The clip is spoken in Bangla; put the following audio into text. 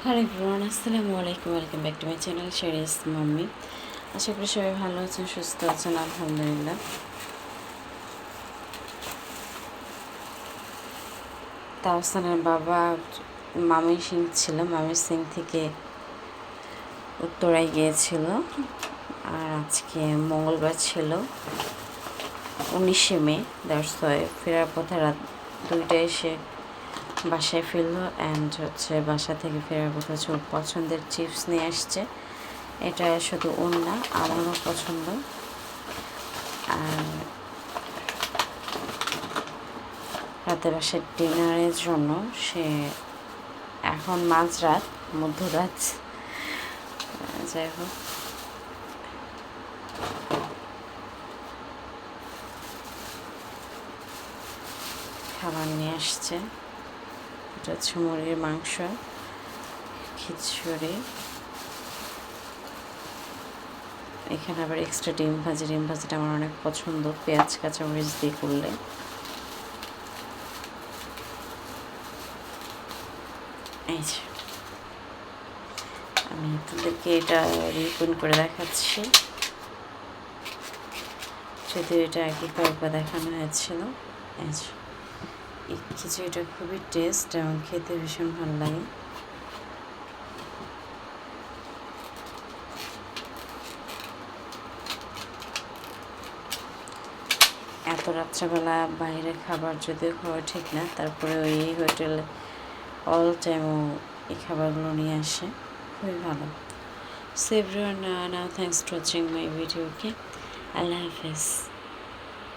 হ্যালো এভরিওয়ান, আসসালামু আলাইকুম। Welcome back to my channel Sheri's mummy. আশা করি সবাই ভালো আছেন, সুস্থ আছেন, আলহামদুলিল্লাহ। তাওসানের বাবা মামি সিং ছিল, মামি সিং থেকে উত্তরায় গিয়েছিল। আর আজকে মঙ্গলবার ছিল 19শে মে। দ্যাটস ওয়াই ফেরার পথে রাত 2টায় এসে বাসায় ফিরলো। অ্যান্ড বাসা থেকে ফেরার পথে ওর পছন্দের চিপস নিয়ে আসছে। এটা শুধু ওর না, আমারও পছন্দ। আর রাতে বাসার ডিনারের জন্য সে এখন মাঝরাত, মধ্যরাত, যাই হোক, খাবার নিয়ে আসছে। এটা হচ্ছে মুরগির মাংস, খিচুড়ি, এখানে আবার এক্সট্রা ডিম ভাজি। ডিম ভাজিটা আমার অনেক পছন্দ, পেঁয়াজ কাঁচামরিচ দিয়ে করলে। এই যে আমি আপনাদেরকে এটা রিওপেন করে দেখাচ্ছি, যদিও এটা আগে কয়েকবার দেখানো হয়েছিল। এই যে এই খিচুড়িটা খুবই টেস্ট এবং খেতে ভীষণ ভালো লাগে। এত রাত্রেবেলা বাইরে খাবার যদিও খাওয়া ঠিক না, তারপরে ওই হোটেলে অল টাইম এই খাবারগুলো নিয়ে আসে, খুবই ভালো। So everyone, now thanks for watching my video. Okay, আল্লাহ হাফেজ।